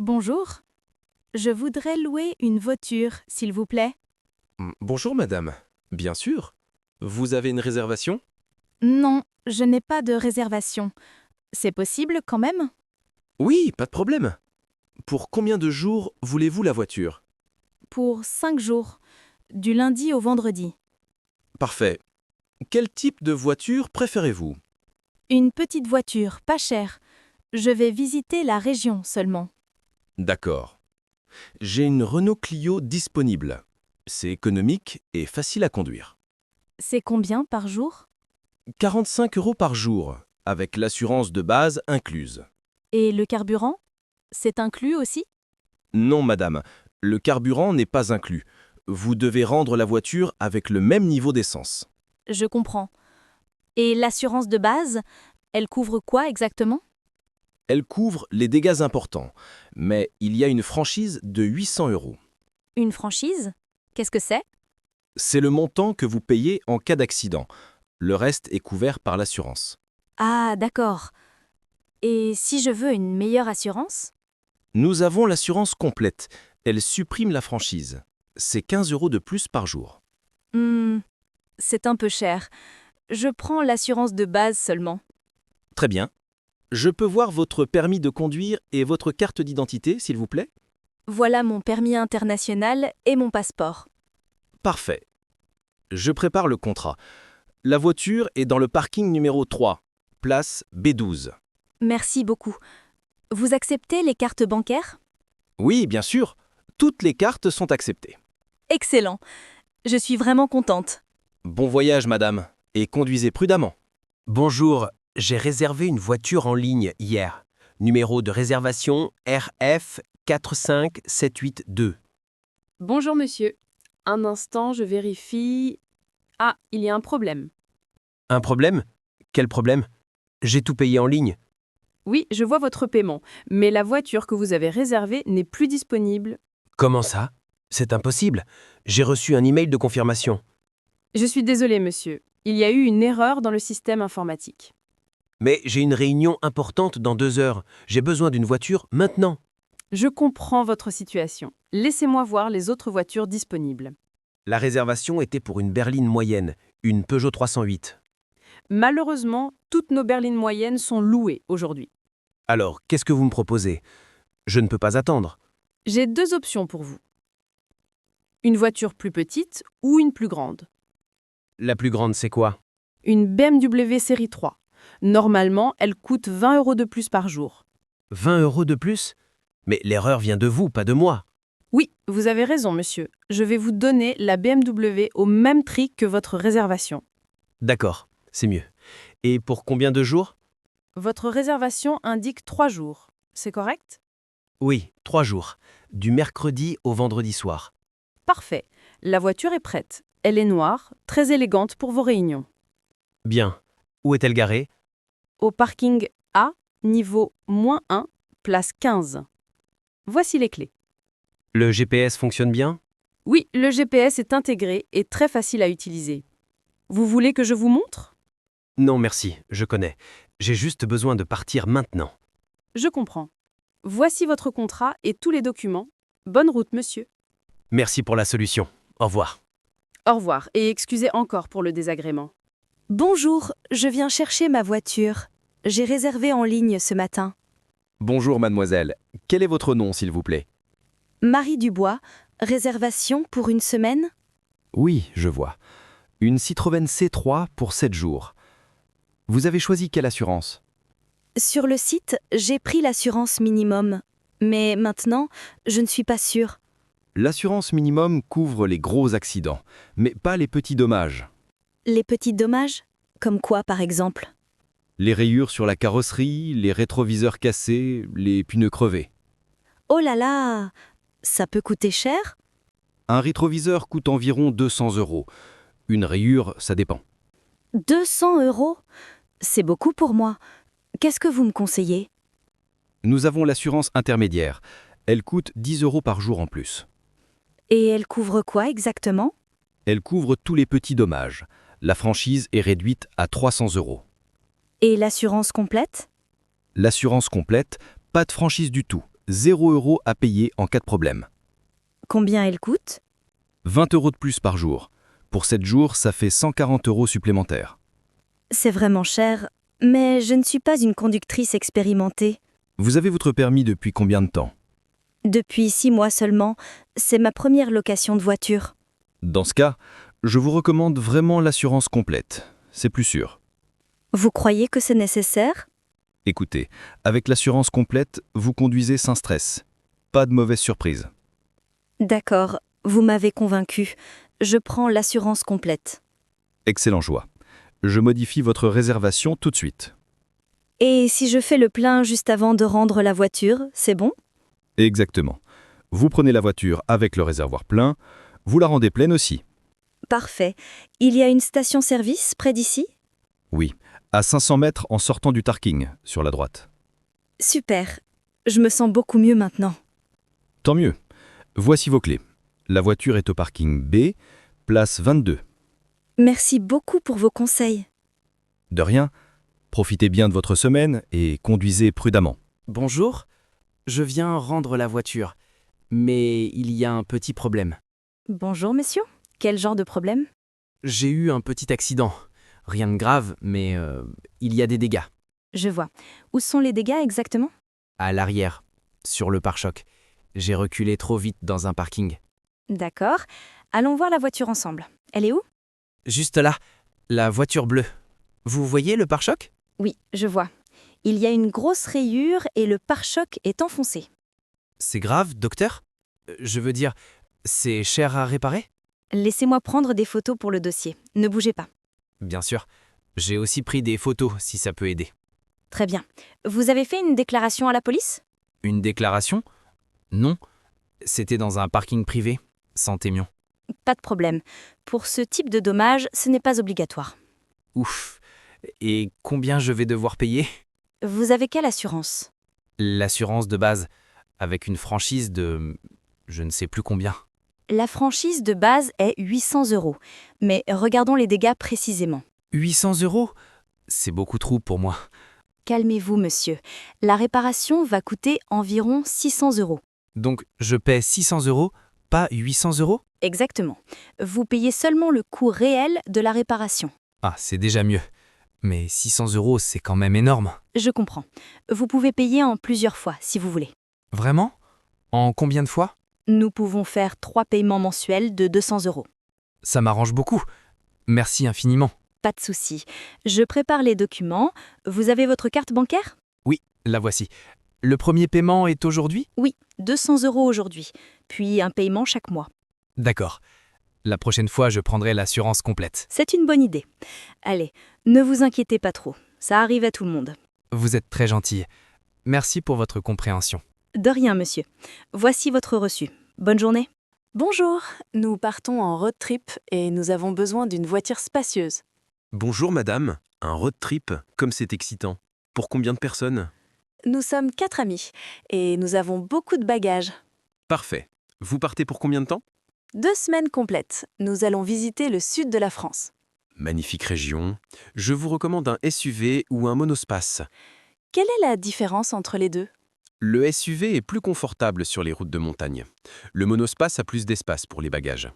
Bonjour, je voudrais louer une voiture, s'il vous plaît. Bonjour madame. Bien sûr. Vous avez une réservation? Non, je n'ai pas de réservation. C'est possible quand même? Oui, pas de problème. Pour combien de jours voulez-vous la voiture? Pour 5 jours, du lundi au vendredi. Parfait. Quel type de voiture préférez-vous? Une petite voiture, pas chère. Je vais visiter la région seulement. D'accord. J'ai une Renault Clio disponible. C'est économique et facile à conduire. C'est combien par jour? 45 € par jour, avec l'assurance de base incluse. Et le carburant? C'est inclus aussi? Non madame, le carburant n'est pas inclus. Vous devez rendre la voiture avec le même niveau d'essence. Je comprends. Et l'assurance de base, elle couvre quoi exactement? Elle couvre les dégâts importants, mais il y a une franchise de 800 €. Une franchise? Qu'est-ce que c'est? C'est le montant que vous payez en cas d'accident. Le reste est couvert par l'assurance. Ah, d'accord. Et si je veux une meilleure assurance? Nous avons l'assurance complète. Elle supprime la franchise. C'est 15 € de plus par jour. Hmm, c'est un peu cher. Je prends l'assurance de base seulement. Très bien. Je peux voir votre permis de conduire et votre carte d'identité, s'il vous plaît? Voilà mon permis international et mon passeport. Parfait. Je prépare le contrat. La voiture est dans le parking numéro 3, place B12. Merci beaucoup. Vous acceptez les cartes bancaires? Oui, bien sûr. Toutes les cartes sont acceptées. Excellent. Je suis vraiment contente. Bon voyage, madame, et conduisez prudemment. Bonjour, j'ai réservé une voiture en ligne hier. Numéro de réservation RF 45782. Bonjour monsieur. Un instant, je vérifie. Ah, il y a un problème. Un problème? Quel problème? J'ai tout payé en ligne. Oui, je vois votre paiement, mais la voiture que vous avez réservée n'est plus disponible. Comment ça? C'est impossible. J'ai reçu un email de confirmation. Je suis désolée monsieur. Il y a eu une erreur dans le système informatique. Mais j'ai une réunion importante dans 2 heures. J'ai besoin d'une voiture maintenant. Je comprends votre situation. Laissez-moi voir les autres voitures disponibles. La réservation était pour une berline moyenne, une Peugeot 308. Malheureusement, toutes nos berlines moyennes sont louées aujourd'hui. Alors, qu'est-ce que vous me proposez? Je ne peux pas attendre. J'ai 2 options pour vous. Une voiture plus petite ou une plus grande. La plus grande, c'est quoi? Une BMW série 3. Normalement, elle coûte 20 € de plus par jour. 20 € de plus? Mais l'erreur vient de vous, pas de moi. Oui, vous avez raison, monsieur. Je vais vous donner la BMW au même prix que votre réservation. D'accord, c'est mieux. Et pour combien de jours? Votre réservation indique 3 jours. C'est correct? Oui, 3 jours. Du mercredi au vendredi soir. Parfait. La voiture est prête. Elle est noire, très élégante pour vos réunions. Bien. Où est-elle garée? Au parking A, niveau -1, place 15. Voici les clés. Le GPS fonctionne bien? Oui, le GPS est intégré et très facile à utiliser. Vous voulez que je vous montre? Non, merci, je connais. J'ai juste besoin de partir maintenant. Je comprends. Voici votre contrat et tous les documents. Bonne route, monsieur. Merci pour la solution. Au revoir. Au revoir et excusez encore pour le désagrément. Bonjour, je viens chercher ma voiture. J'ai réservé en ligne ce matin. Bonjour, mademoiselle. Quel est votre nom, s'il vous plaît? Marie Dubois, réservation pour une semaine? Oui, je vois. Une Citroën C3 pour 7 jours. Vous avez choisi quelle assurance? Sur le site, j'ai pris l'assurance minimum. Mais maintenant, je ne suis pas sûre. L'assurance minimum couvre les gros accidents, mais pas les petits dommages. Les petits dommages? Comme quoi, par exemple? Les rayures sur la carrosserie, les rétroviseurs cassés, les pneus crevés. Oh là là! Ça peut coûter cher? Un rétroviseur coûte environ 200 €. Une rayure, ça dépend. 200 €? C'est beaucoup pour moi. Qu'est-ce que vous me conseillez? Nous avons l'assurance intermédiaire. Elle coûte 10 € par jour en plus. Et elle couvre quoi exactement? Elle couvre tous les petits dommages. La franchise est réduite à 300 €. Et l'assurance complète? L'assurance complète, pas de franchise du tout. 0 € à payer en cas de problème. Combien elle coûte? 20 € de plus par jour. Pour 7 jours, ça fait 140 € supplémentaires. C'est vraiment cher, mais je ne suis pas une conductrice expérimentée. Vous avez votre permis depuis combien de temps? Depuis 6 mois seulement, c'est ma première location de voiture. Dans ce cas, je vous recommande vraiment l'assurance complète. C'est plus sûr. Vous croyez que c'est nécessaire? Écoutez, avec l'assurance complète, vous conduisez sans stress. Pas de mauvaise surprise. D'accord, vous m'avez convaincu. Je prends l'assurance complète. Excellent choix. Je modifie votre réservation tout de suite. Et si je fais le plein juste avant de rendre la voiture, c'est bon? Exactement. Vous prenez la voiture avec le réservoir plein, vous la rendez pleine aussi. Parfait. Il y a une station-service près d'ici? Oui, à 500 mètres en sortant du parking, sur la droite. Super. Je me sens beaucoup mieux maintenant. Tant mieux. Voici vos clés. La voiture est au parking B, place 22. Merci beaucoup pour vos conseils. De rien. Profitez bien de votre semaine et conduisez prudemment. Bonjour, je viens rendre la voiture, mais il y a un petit problème. Bonjour, messieurs. Quel genre de problème? J'ai eu un petit accident. Rien de grave, mais il y a des dégâts. Je vois. Où sont les dégâts exactement? À l'arrière, sur le pare-choc. J'ai reculé trop vite dans un parking. D'accord. Allons voir la voiture ensemble. Elle est où? Juste là, la voiture bleue. Vous voyez le pare-choc? Oui, je vois. Il y a une grosse rayure et le pare-choc est enfoncé. C'est grave, docteur? Je veux dire, c'est cher à réparer? Laissez-moi prendre des photos pour le dossier. Ne bougez pas. Bien sûr. J'ai aussi pris des photos si ça peut aider. Très bien. Vous avez fait une déclaration à la police? Une déclaration? Non. C'était dans un parking privé, sans témoin. Pas de problème. Pour ce type de dommage, ce n'est pas obligatoire. Ouf. Et combien je vais devoir payer? Vous avez quelle assurance? L'assurance de base, avec une franchise de... je ne sais plus combien. La franchise de base est 800 €. Mais regardons les dégâts précisément. 800 €? C'est beaucoup trop pour moi. Calmez-vous, monsieur. La réparation va coûter environ 600 €. Donc je paie 600 €, pas 800 €? Exactement. Vous payez seulement le coût réel de la réparation. Ah, c'est déjà mieux. Mais 600 €, c'est quand même énorme. Je comprends. Vous pouvez payer en plusieurs fois, si vous voulez. Vraiment? En combien de fois? Nous pouvons faire 3 paiements mensuels de 200 €. Ça m'arrange beaucoup. Merci infiniment. Pas de souci. Je prépare les documents. Vous avez votre carte bancaire? Oui, la voici. Le premier paiement est aujourd'hui? Oui, 200 € aujourd'hui. Puis un paiement chaque mois. D'accord. La prochaine fois, je prendrai l'assurance complète. C'est une bonne idée. Allez, ne vous inquiétez pas trop. Ça arrive à tout le monde. Vous êtes très gentille. Merci pour votre compréhension. De rien, monsieur. Voici votre reçu. Bonne journée. Bonjour, nous partons en road trip et nous avons besoin d'une voiture spacieuse. Bonjour madame, un road trip, comme c'est excitant. Pour combien de personnes? Nous sommes 4 amis et nous avons beaucoup de bagages. Parfait. Vous partez pour combien de temps? 2 semaines complètes. Nous allons visiter le sud de la France. Magnifique région. Je vous recommande un SUV ou un monospace. Quelle est la différence entre les deux? Le SUV est plus confortable sur les routes de montagne. Le monospace a plus d'espace pour les bagages.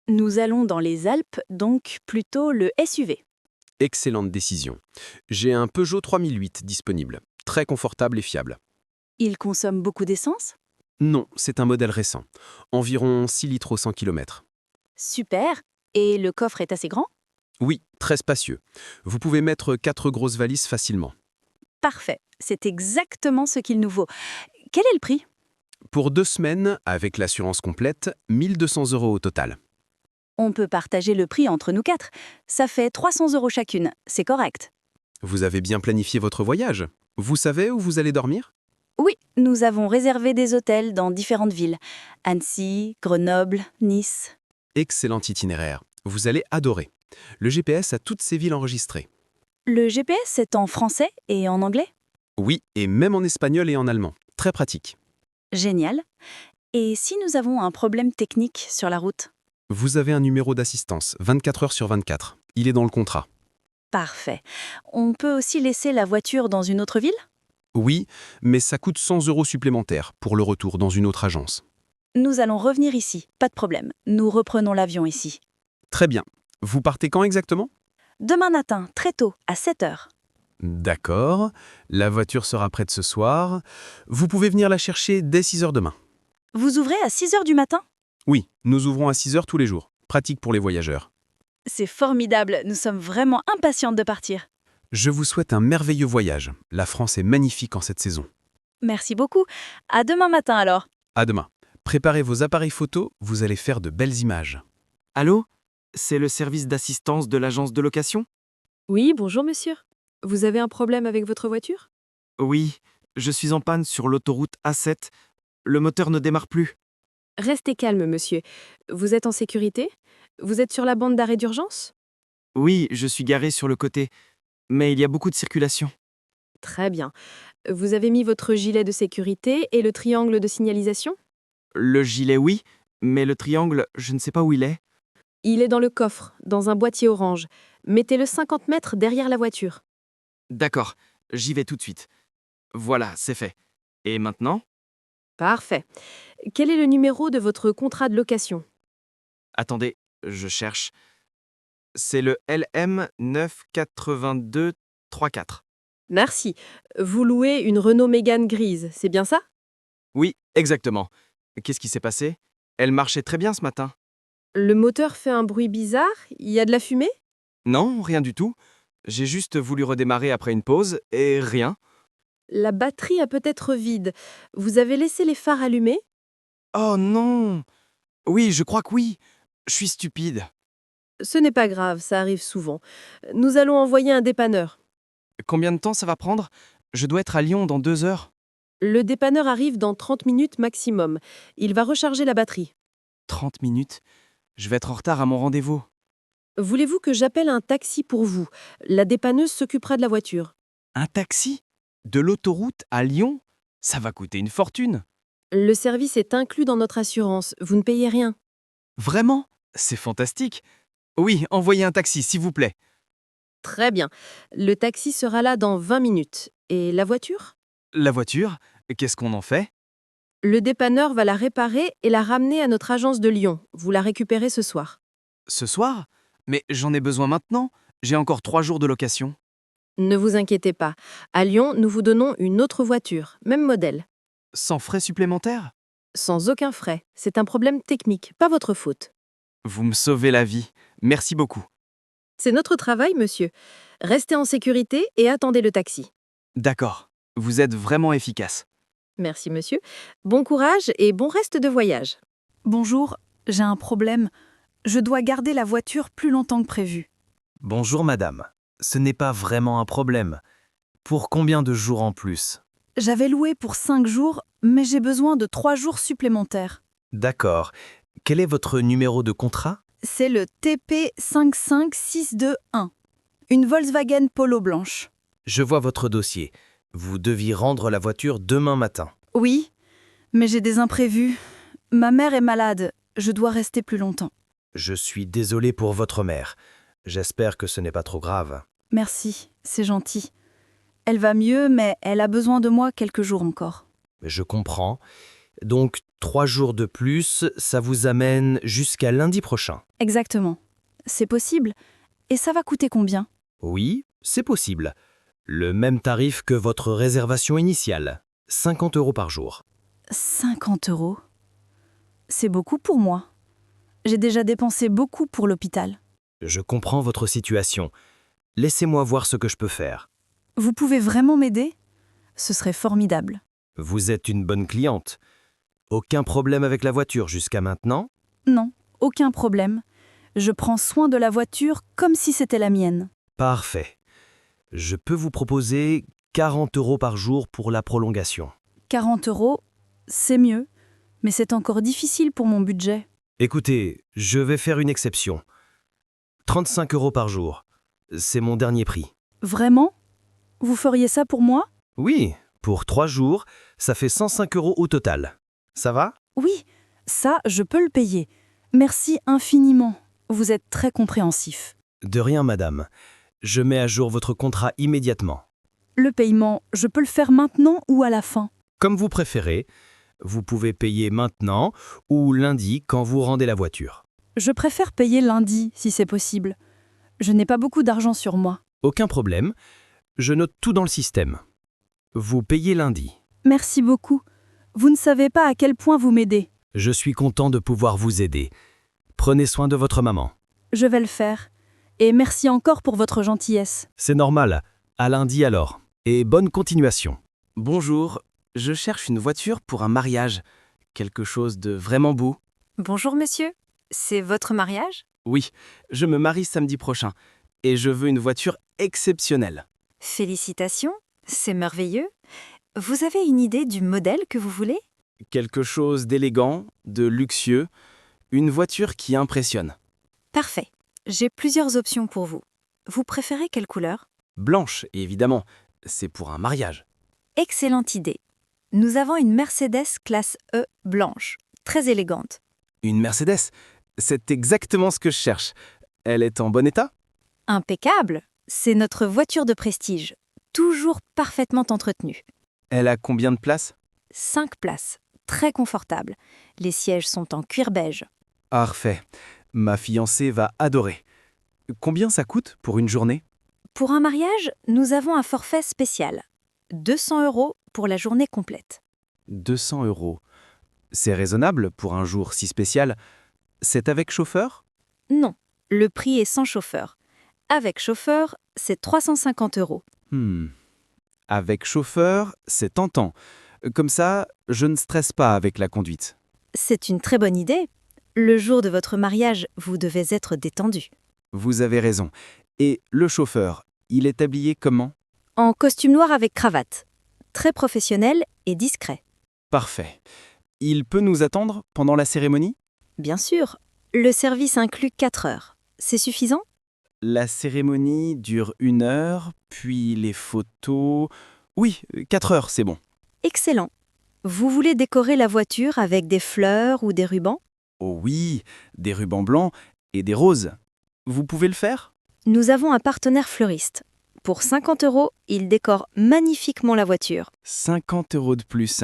Nous allons dans les Alpes, donc plutôt le SUV. Excellente décision. J'ai un Peugeot 3008 disponible. Très confortable et fiable. Il consomme beaucoup d'essence? Non, c'est un modèle récent. Environ 6 litres au 100 km. Super. Et le coffre est assez grand? Oui, très spacieux. Vous pouvez mettre 4 grosses valises facilement. Parfait. C'est exactement ce qu'il nous faut. Quel est le prix? Pour 2 semaines, avec l'assurance complète, 1 200 € au total. On peut partager le prix entre nous 4. Ça fait 300 € chacune. C'est correct. Vous avez bien planifié votre voyage? Vous savez où vous allez dormir? Oui, nous avons réservé des hôtels dans différentes villes. Annecy, Grenoble, Nice. Excellent itinéraire. Vous allez adorer. Le GPS a toutes ces villes enregistrées. Le GPS est en français et en anglais? Oui, et même en espagnol et en allemand. Très pratique. Génial. Et si nous avons un problème technique sur la route? Vous avez un numéro d'assistance, 24 heures sur 24. Il est dans le contrat. Parfait. On peut aussi laisser la voiture dans une autre ville? Oui, mais ça coûte 100 € supplémentaires pour le retour dans une autre agence. Nous allons revenir ici, pas de problème. Nous reprenons l'avion ici. Très bien. Vous partez quand exactement? Demain matin, très tôt, à 7 heures. D'accord. La voiture sera prête ce soir. Vous pouvez venir la chercher dès 6 heures demain. Vous ouvrez à 6 heures du matin? Oui, nous ouvrons à 6 heures tous les jours. Pratique pour les voyageurs. C'est formidable, nous sommes vraiment impatientes de partir. Je vous souhaite un merveilleux voyage. La France est magnifique en cette saison. Merci beaucoup. À demain matin alors. À demain. Préparez vos appareils photos, vous allez faire de belles images. Allô? C'est le service d'assistance de l'agence de location? Oui, bonjour monsieur. Vous avez un problème avec votre voiture? Oui, je suis en panne sur l'autoroute A7. Le moteur ne démarre plus. Restez calme, monsieur. Vous êtes en sécurité? Vous êtes sur la bande d'arrêt d'urgence? Oui, je suis garé sur le côté. Mais il y a beaucoup de circulation. Très bien. Vous avez mis votre gilet de sécurité et le triangle de signalisation? Le gilet, oui, mais le triangle, je ne sais pas où il est. Il est dans le coffre, dans un boîtier orange. Mettez-le 50 mètres derrière la voiture. D'accord, j'y vais tout de suite. Voilà, c'est fait. Et maintenant? Parfait. Quel est le numéro de votre contrat de location? Attendez, je cherche. C'est le LM 98234. Merci. Vous louez une Renault Mégane grise, c'est bien ça? Oui, exactement. Qu'est-ce qui s'est passé? Elle marchait très bien ce matin. Le moteur fait un bruit bizarre? Il y a de la fumée? Non, rien du tout. J'ai juste voulu redémarrer après une pause et rien. La batterie a peut-être vide. Vous avez laissé les phares allumés? Oh non! Oui, je crois que oui. Je suis stupide. Ce n'est pas grave, ça arrive souvent. Nous allons envoyer un dépanneur. Combien de temps ça va prendre? Je dois être à Lyon dans 2 heures. Le dépanneur arrive dans 30 minutes maximum. Il va recharger la batterie. 30 minutes? Je vais être en retard à mon rendez-vous. Voulez-vous que j'appelle un taxi pour vous? La dépanneuse s'occupera de la voiture. Un taxi? De l'autoroute à Lyon? Ça va coûter une fortune. Le service est inclus dans notre assurance. Vous ne payez rien. Vraiment? C'est fantastique. Oui, envoyez un taxi, s'il vous plaît. Très bien. Le taxi sera là dans 20 minutes. Et la voiture? La voiture? Qu'est-ce qu'on en fait? Le dépanneur va la réparer et la ramener à notre agence de Lyon. Vous la récupérez ce soir. Ce soir? Mais j'en ai besoin maintenant. J'ai encore 3 jours de location. Ne vous inquiétez pas. À Lyon, nous vous donnons une autre voiture, même modèle. Sans frais supplémentaires? Sans aucun frais. C'est un problème technique, pas votre faute. Vous me sauvez la vie. Merci beaucoup. C'est notre travail, monsieur. Restez en sécurité et attendez le taxi. D'accord. Vous êtes vraiment efficace. Merci, monsieur. Bon courage et bon reste de voyage. Bonjour, j'ai un problème. Je dois garder la voiture plus longtemps que prévu. Bonjour madame. Ce n'est pas vraiment un problème. Pour combien de jours en plus? J'avais loué pour 5 jours, mais j'ai besoin de 3 jours supplémentaires. D'accord. Quel est votre numéro de contrat? C'est le TP55621, une Volkswagen Polo blanche. Je vois votre dossier. Vous deviez rendre la voiture demain matin. Oui, mais j'ai des imprévus. Ma mère est malade, je dois rester plus longtemps. Je suis désolé pour votre mère. J'espère que ce n'est pas trop grave. Merci, c'est gentil. Elle va mieux, mais elle a besoin de moi quelques jours encore. Je comprends. Donc, 3 jours de plus, ça vous amène jusqu'à lundi prochain. Exactement. C'est possible. Et ça va coûter combien? Oui, c'est possible. Le même tarif que votre réservation initiale. 50 € par jour. 50 €. C'est beaucoup pour moi. J'ai déjà dépensé beaucoup pour l'hôpital. Je comprends votre situation. Laissez-moi voir ce que je peux faire. Vous pouvez vraiment m'aider? Ce serait formidable. Vous êtes une bonne cliente. Aucun problème avec la voiture jusqu'à maintenant? Non, aucun problème. Je prends soin de la voiture comme si c'était la mienne. Parfait. Je peux vous proposer 40 € par jour pour la prolongation. 40 €, c'est mieux, mais c'est encore difficile pour mon budget. Écoutez, je vais faire une exception. 35 € par jour. C'est mon dernier prix. Vraiment? Vous feriez ça pour moi? Oui, pour 3 jours, ça fait 105 € au total. Ça va? Oui, ça, je peux le payer. Merci infiniment. Vous êtes très compréhensif. De rien, madame. Je mets à jour votre contrat immédiatement. Le paiement, je peux le faire maintenant ou à la fin? Comme vous préférez, vous pouvez payer maintenant ou lundi quand vous rendez la voiture. Je préfère payer lundi, si c'est possible. Je n'ai pas beaucoup d'argent sur moi. Aucun problème, je note tout dans le système. Vous payez lundi. Merci beaucoup. Vous ne savez pas à quel point vous m'aidez. Je suis content de pouvoir vous aider. Prenez soin de votre maman. Je vais le faire. Et merci encore pour votre gentillesse. C'est normal. À lundi alors. Et bonne continuation. Bonjour, je cherche une voiture pour un mariage. Quelque chose de vraiment beau. Bonjour monsieur, c'est votre mariage? Oui, je me marie samedi prochain. Et je veux une voiture exceptionnelle. Félicitations, c'est merveilleux. Vous avez une idée du modèle que vous voulez? Quelque chose d'élégant, de luxueux. Une voiture qui impressionne. Parfait, j'ai plusieurs options pour vous. Vous préférez quelle couleur? Blanche, évidemment. C'est pour un mariage. Excellente idée. Nous avons une Mercedes classe E blanche, très élégante. Une Mercedes. C'est exactement ce que je cherche. Elle est en bon état? Impeccable, c'est notre voiture de prestige, toujours parfaitement entretenue. Elle a combien de places? 5 places, très confortable. Les sièges sont en cuir beige. Parfait. Ma fiancée va adorer. Combien ça coûte pour une journée? Pour un mariage, nous avons un forfait spécial. 200 € pour la journée complète. 200 €. C'est raisonnable pour un jour si spécial. C'est avec chauffeur? Non, le prix est sans chauffeur. Avec chauffeur, c'est 350 €. Avec chauffeur, c'est tentant. Comme ça, je ne stresse pas avec la conduite. C'est une très bonne idée. Le jour de votre mariage, vous devez être détendu. Vous avez raison. Et le chauffeur, il est habillé comment? En costume noir avec cravate. Très professionnel et discret. Parfait. Il peut nous attendre pendant la cérémonie? Bien sûr, le service inclut 4 heures. C'est suffisant? La cérémonie dure 1 heure, puis les photos... Oui, 4 heures, c'est bon. Excellent. Vous voulez décorer la voiture avec des fleurs ou des rubans? Oh oui, des rubans blancs et des roses. Vous pouvez le faire? Nous avons un partenaire fleuriste. Pour 50 €, il décore magnifiquement la voiture. 50 € de plus.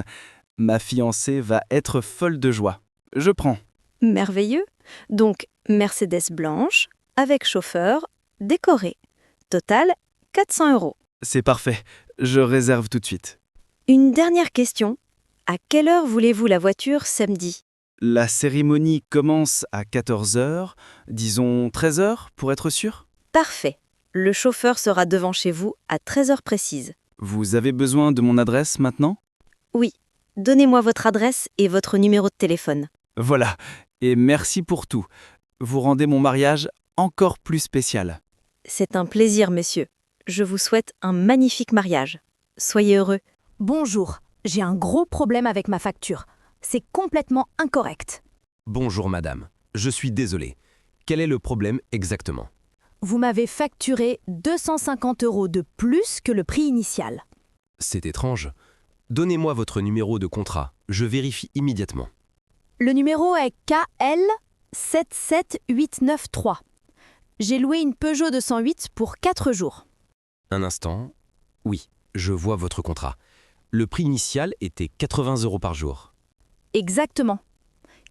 Ma fiancée va être folle de joie. Je prends. Merveilleux. Donc, Mercedes blanche, avec chauffeur, décorée. Total, 400 €. C'est parfait. Je réserve tout de suite. Une dernière question. À quelle heure voulez-vous la voiture samedi? La cérémonie commence à 14 h, disons 13 h pour être sûr? Parfait. Le chauffeur sera devant chez vous à 13 heures précises. Vous avez besoin de mon adresse maintenant? Oui. Donnez-moi votre adresse et votre numéro de téléphone. Voilà. Et merci pour tout. Vous rendez mon mariage encore plus spécial. C'est un plaisir, monsieur. Je vous souhaite un magnifique mariage. Soyez heureux. Bonjour, j'ai un gros problème avec ma facture. C'est complètement incorrect. Bonjour madame, je suis désolé. Quel est le problème exactement? Vous m'avez facturé 250 € de plus que le prix initial. C'est étrange. Donnez-moi votre numéro de contrat, je vérifie immédiatement. Le numéro est KL 77893. J'ai loué une Peugeot 208 pour 4 jours. Un instant. Oui, je vois votre contrat. Le prix initial était 80 € par jour. Exactement.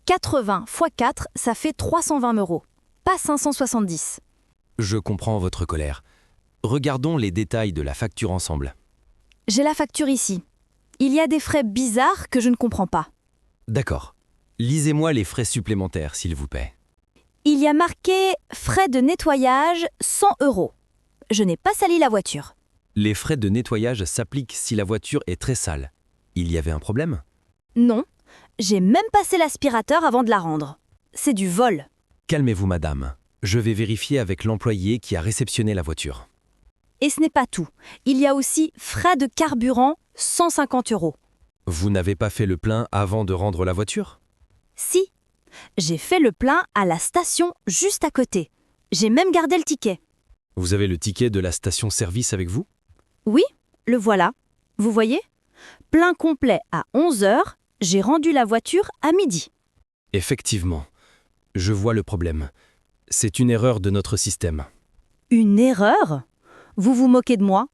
80 x 4, ça fait 320 €, pas 570. Je comprends votre colère. Regardons les détails de la facture ensemble. J'ai la facture ici. Il y a des frais bizarres que je ne comprends pas. D'accord. Lisez-moi les frais supplémentaires, s'il vous plaît. Il y a marqué frais de nettoyage 100 €. Je n'ai pas sali la voiture. Les frais de nettoyage s'appliquent si la voiture est très sale. Il y avait un problème? Non, j'ai même passé l'aspirateur avant de la rendre. C'est du vol. Calmez-vous, madame. Je vais vérifier avec l'employé qui a réceptionné la voiture. Et ce n'est pas tout. Il y a aussi frais de carburant 150 €. Vous n'avez pas fait le plein avant de rendre la voiture? Si, j'ai fait le plein à la station juste à côté. J'ai même gardé le ticket. Vous avez le ticket de la station-service avec vous? Oui, le voilà. Vous voyez? Plein complet à 11 h, j'ai rendu la voiture à midi. Effectivement. Je vois le problème. C'est une erreur de notre système. Une erreur? Vous vous moquez de moi?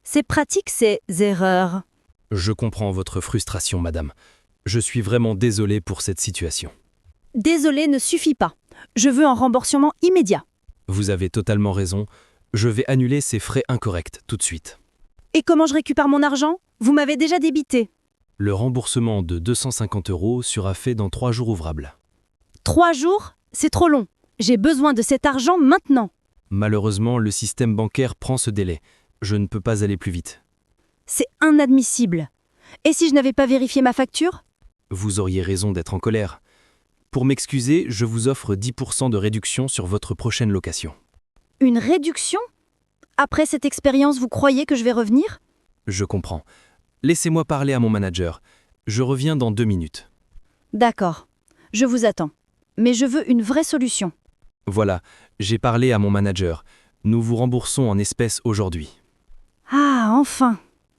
C'est pratique ces erreurs. Je comprends votre frustration, madame. Je suis vraiment désolé pour cette situation. Désolé ne suffit pas. Je veux un remboursement immédiat. Vous avez totalement raison. Je vais annuler ces frais incorrects tout de suite. Et comment je récupère mon argent? Vous m'avez déjà débité. Le remboursement de 250 € sera fait dans 3 jours ouvrables. 3 jours? C'est trop long. J'ai besoin de cet argent maintenant. Malheureusement, le système bancaire prend ce délai. Je ne peux pas aller plus vite. C'est inadmissible. Et si je n'avais pas vérifié ma facture? Vous auriez raison d'être en colère. Pour m'excuser, je vous offre 10% de réduction sur votre prochaine location. Une réduction? Après cette expérience, vous croyez que je vais revenir? Je comprends. Laissez-moi parler à mon manager. Je reviens dans 2 minutes. D'accord. Je vous attends. Mais je veux une vraie solution. Voilà, j'ai parlé à mon manager. Nous vous remboursons en espèces aujourd'hui. Ah, enfin.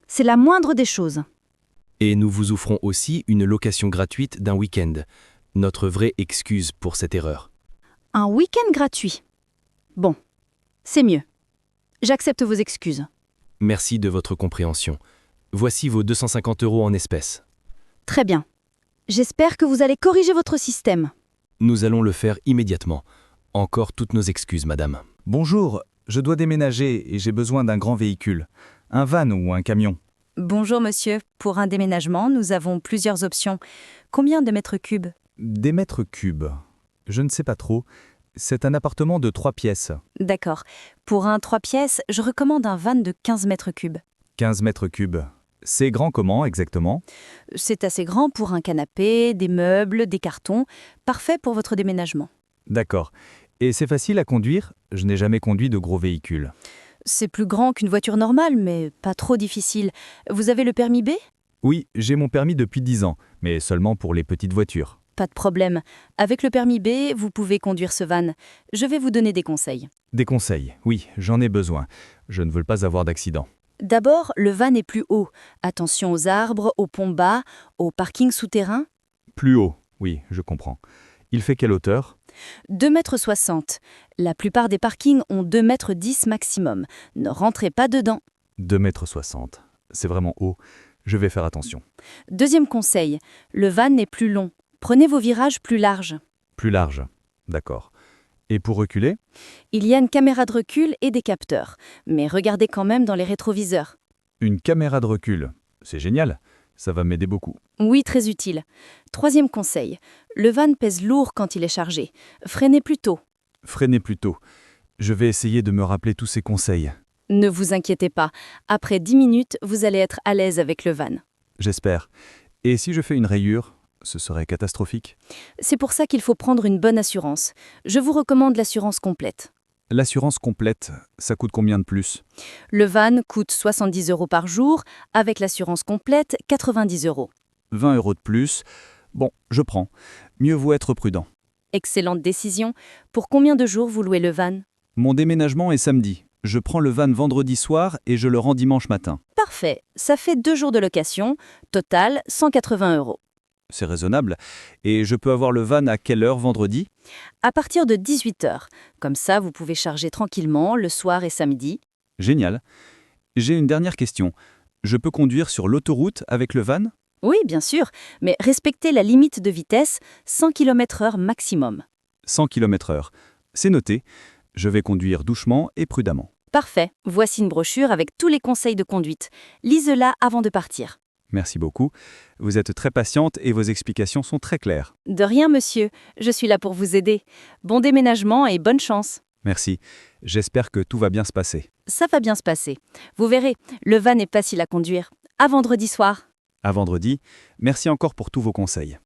C'est la moindre des choses. Et nous vous offrons aussi une location gratuite d'un week-end. Notre vraie excuse pour cette erreur. Un week-end gratuit. Bon, c'est mieux. J'accepte vos excuses. Merci de votre compréhension. Voici vos 250 € en espèces. Très bien. J'espère que vous allez corriger votre système. Nous allons le faire immédiatement. Encore toutes nos excuses, madame. Bonjour, je dois déménager et j'ai besoin d'un grand véhicule. Un van ou un camion. Bonjour monsieur, pour un déménagement, nous avons plusieurs options. Combien de mètres cubes? Des mètres cubes. Je ne sais pas trop. C'est un appartement de 3 pièces. D'accord. Pour un 3 pièces, je recommande un van de 15 mètres cubes. 15 mètres cubes. C'est grand comment exactement? C'est assez grand pour un canapé, des meubles, des cartons. Parfait pour votre déménagement. D'accord. Et c'est facile à conduire? Je n'ai jamais conduit de gros véhicules. C'est plus grand qu'une voiture normale, mais pas trop difficile. Vous avez le permis B? Oui, j'ai mon permis depuis 10 ans, mais seulement pour les petites voitures. Pas de problème. Avec le permis B, vous pouvez conduire ce van. Je vais vous donner des conseils. Des conseils, oui, j'en ai besoin. Je ne veux pas avoir d'accident. D'abord, le van est plus haut. Attention aux arbres, aux ponts bas, aux parkings souterrains. Plus haut, oui, je comprends. Il fait quelle hauteur? 2,60 m. La plupart des parkings ont 2,10 m maximum. Ne rentrez pas dedans. 2,60 m. C'est vraiment haut. Je vais faire attention. Deuxième conseil, le van est plus long. Prenez vos virages plus larges. Plus large. D'accord. Et pour reculer? Il y a une caméra de recul et des capteurs. Mais regardez quand même dans les rétroviseurs. Une caméra de recul. C'est génial. Ça va m'aider beaucoup. Oui, très utile. Troisième conseil, le van pèse lourd quand il est chargé. Freinez plus tôt. Freinez plus tôt. Je vais essayer de me rappeler tous ces conseils. Ne vous inquiétez pas. Après 10 minutes, vous allez être à l'aise avec le van. J'espère. Et si je fais une rayure, ce serait catastrophique. C'est pour ça qu'il faut prendre une bonne assurance. Je vous recommande l'assurance complète. L'assurance complète, ça coûte combien de plus? Le van coûte 70 € par jour. Avec l'assurance complète, 90 €. 20 € de plus. Bon, je prends. Mieux vaut être prudent. Excellente décision. Pour combien de jours vous louez le van? Mon déménagement est samedi. Je prends le van vendredi soir et je le rends dimanche matin. Parfait. Ça fait 2 jours de location. Total, 180 €. C'est raisonnable. Et je peux avoir le van à quelle heure vendredi? À partir de 18 h. Comme ça, vous pouvez charger tranquillement le soir et samedi. Génial. J'ai une dernière question. Je peux conduire sur l'autoroute avec le van? Oui, bien sûr, mais respectez la limite de vitesse, 100 km/h maximum. 100 km/h. C'est noté. Je vais conduire doucement et prudemment. Parfait. Voici une brochure avec tous les conseils de conduite. Lisez-la avant de partir. Merci beaucoup. Vous êtes très patiente et vos explications sont très claires. De rien, monsieur. Je suis là pour vous aider. Bon déménagement et bonne chance. Merci. J'espère que tout va bien se passer. Ça va bien se passer. Vous verrez, le van est facile à conduire. À vendredi soir. À vendredi. Merci encore pour tous vos conseils.